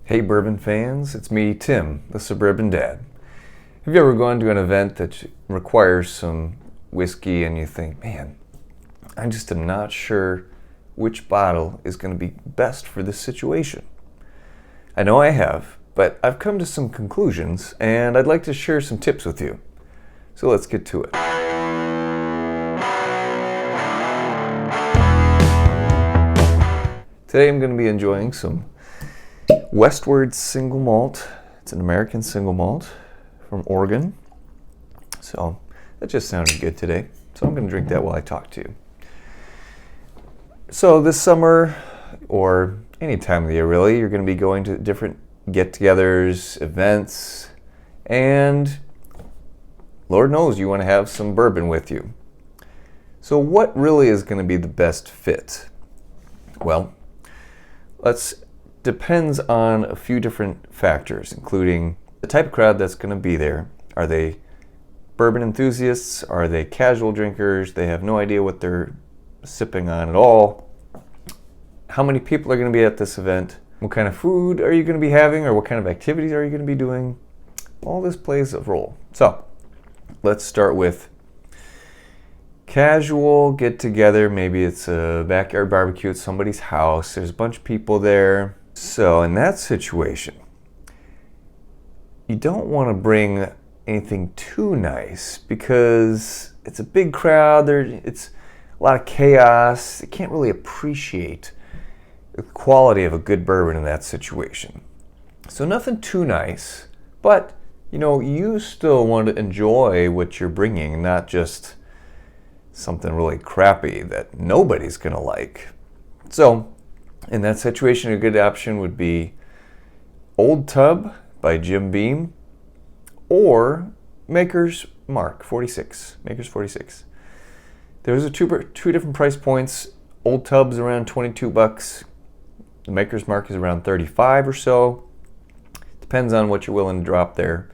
Hey Bourbon fans, it's me, Tim, the Suburban Dad. Have you ever gone to an event that requires some whiskey and you think, man, I just am not sure which bottle is going to be best for this situation? I know I have, but I've come to some conclusions and I'd like to share some tips with you. So let's get to it. Today I'm going to be enjoying some Westward single malt. It's an American single malt from Oregon. So that just sounded good today. So I'm going to drink that while I talk to you. So this summer, or any time of the year really, you're going to be going to different get-togethers, events, and Lord knows you want to have some bourbon with you. So what really is going to be the best fit? Well, depends on a few different factors, including the type of crowd that's going to be there. Are they bourbon enthusiasts? Are they casual drinkers? They have no idea what they're sipping on at all. How many people are going to be at this event? What kind of food are you going to be having, or what kind of activities are you going to be doing? All this plays a role. So let's start with casual get together. Maybe it's a backyard barbecue at somebody's house. There's a bunch of people there. So in that situation, you don't want to bring anything too nice because it's a big crowd. It's a lot of chaos. You can't really appreciate the quality of a good bourbon in that situation. So nothing too nice, but you still want to enjoy what you're bringing, not just something really crappy that nobody's going to like. So in that situation, a good option would be Old Tub by Jim Beam or Maker's Mark 46. Maker's 46. There's two different price points. Old Tub's around $22. The Maker's Mark is around $35 or so. Depends on what you're willing to drop there.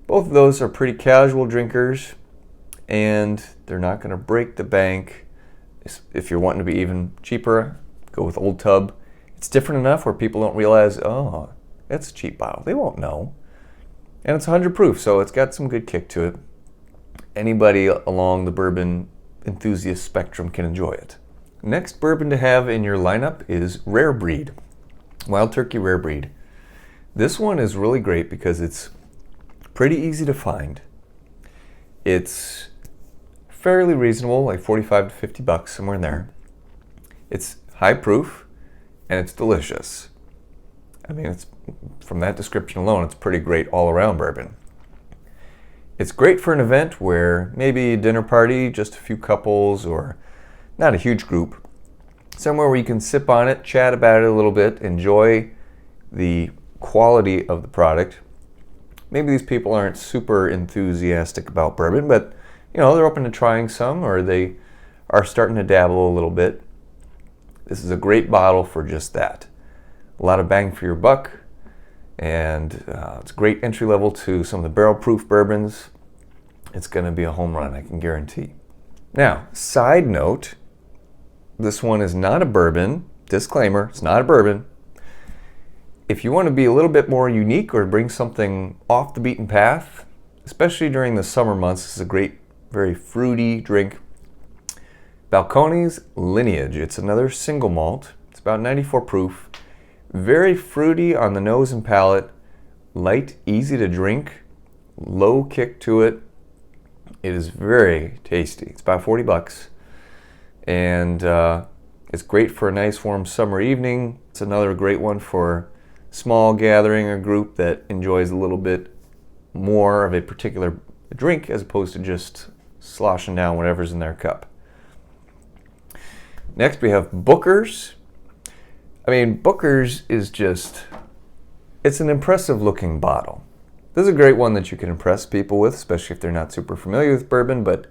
Both of those are pretty casual drinkers, and they're not going to break the bank. If you're wanting to be even cheaper, go with Old Tub. It's different enough where people don't realize, oh, it's a cheap bottle. They won't know. And it's 100 proof, so it's got some good kick to it. Anybody along the bourbon enthusiast spectrum can enjoy it. Next bourbon to have in your lineup is Rare Breed. Wild Turkey Rare Breed. This one is really great because it's pretty easy to find. It's fairly reasonable, like $45 to $50, somewhere in there. It's high proof, and it's delicious. I mean, it's from that description alone, it's pretty great all-around bourbon. It's great for an event where maybe a dinner party, just a few couples, or not a huge group. Somewhere where you can sip on it, chat about it a little bit, enjoy the quality of the product. Maybe these people aren't super enthusiastic about bourbon, but they're open to trying some, or they are starting to dabble a little bit. This is a great bottle for just that. A lot of bang for your buck, and it's a great entry level to some of the barrel proof bourbons. It's going to be a home run, I can guarantee. Now, side note, this one is not a bourbon. Disclaimer, it's not a bourbon. If you want to be a little bit more unique or bring something off the beaten path, especially during the summer months, this is a great, very fruity drink. Balcones Lineage. It's another single malt. It's about 94 proof. Very fruity on the nose and palate. Light, easy to drink. Low kick to it. It is very tasty. It's about $40. And it's great for a nice warm summer evening. It's another great one for small gathering or group that enjoys a little bit more of a particular drink as opposed to just sloshing down whatever's in their cup. Next we have Booker's. I mean, Booker's is it's an impressive looking bottle. This is a great one that you can impress people with, especially if they're not super familiar with bourbon, but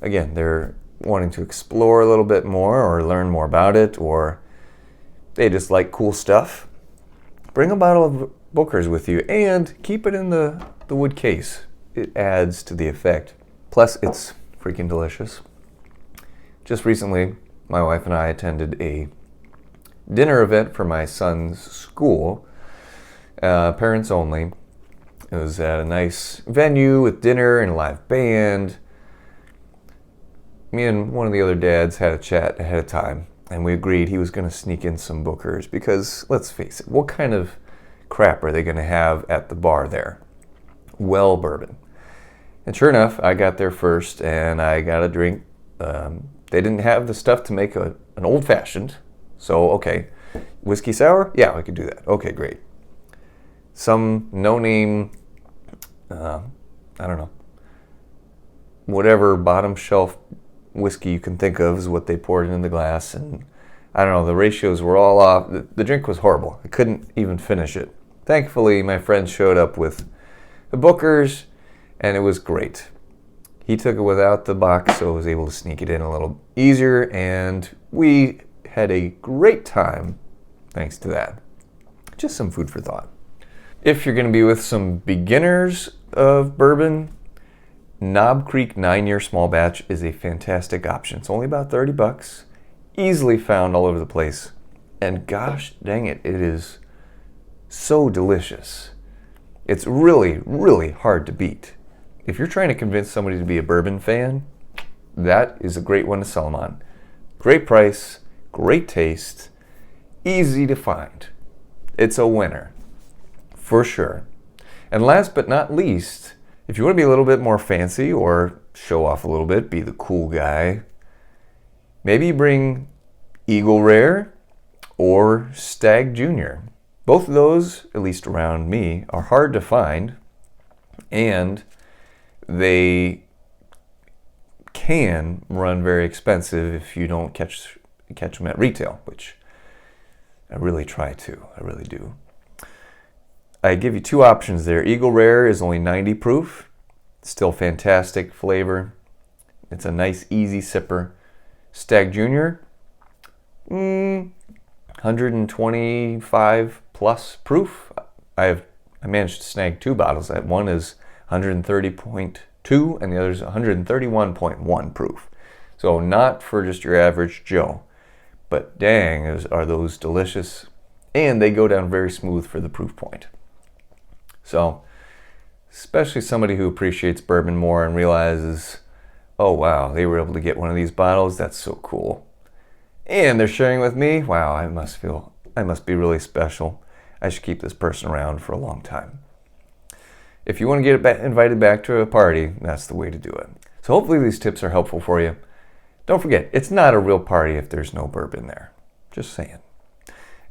again, they're wanting to explore a little bit more or learn more about it, or they just like cool stuff. Bring a bottle of Booker's with you and keep it in the wood case. It adds to the effect. Plus, it's freaking delicious. Just recently, my wife and I attended a dinner event for my son's school, parents only. It was at a nice venue with dinner and a live band. Me and one of the other dads had a chat ahead of time, and we agreed he was going to sneak in some Bookers because, let's face it, what kind of crap are they going to have at the bar there? Well, bourbon. And sure enough, I got there first, and I got a drink. They didn't have the stuff to make an old-fashioned, so okay. Whiskey sour? Yeah, we could do that. Okay, great. Some no-name, I don't know, whatever bottom shelf whiskey you can think of is what they poured in the glass, and I don't know, the ratios were all off. The drink was horrible. I couldn't even finish it. Thankfully, my friend showed up with the Bookers, and it was great. He took it without the box, so I was able to sneak it in a little easier, and we had a great time thanks to that. Just some food for thought. If you're going to be with some beginners of bourbon, Knob Creek 9-year small batch is a fantastic option. It's only about $30, easily found all over the place, and gosh dang it, it is so delicious. It's really, really hard to beat. If you're trying to convince somebody to be a bourbon fan, that is a great one to sell them on. Great price, great taste, easy to find. It's a winner, for sure. And last but not least, if you want to be a little bit more fancy or show off a little bit, be the cool guy, maybe bring Eagle Rare or Stag Junior. Both of those, at least around me, are hard to find, and they can run very expensive if you don't catch them at retail, which I really try to. I really do. I give you two options there. Eagle Rare is only 90 proof. Still fantastic flavor. It's a nice, easy sipper. Stag Junior, 125 plus proof. I managed to snag two bottles. That one is 130.2 and the other is 131.1 proof. So not for just your average Joe. But dang, are those delicious. And they go down very smooth for the proof point. So, especially somebody who appreciates bourbon more and realizes, oh wow, they were able to get one of these bottles, that's so cool. And they're sharing with me, wow, I must be really special. I should keep this person around for a long time. If you want to get invited back to a party, that's the way to do it. So hopefully these tips are helpful for you. Don't forget, it's not a real party if there's no bourbon there. Just saying.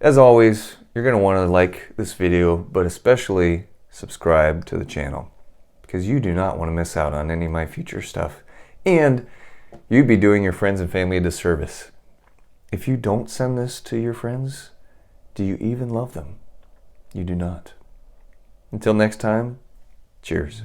As always, you're going to want to like this video, but especially subscribe to the channel, because you do not want to miss out on any of my future stuff. And you'd be doing your friends and family a disservice. If you don't send this to your friends, do you even love them? You do not. Until next time, cheers.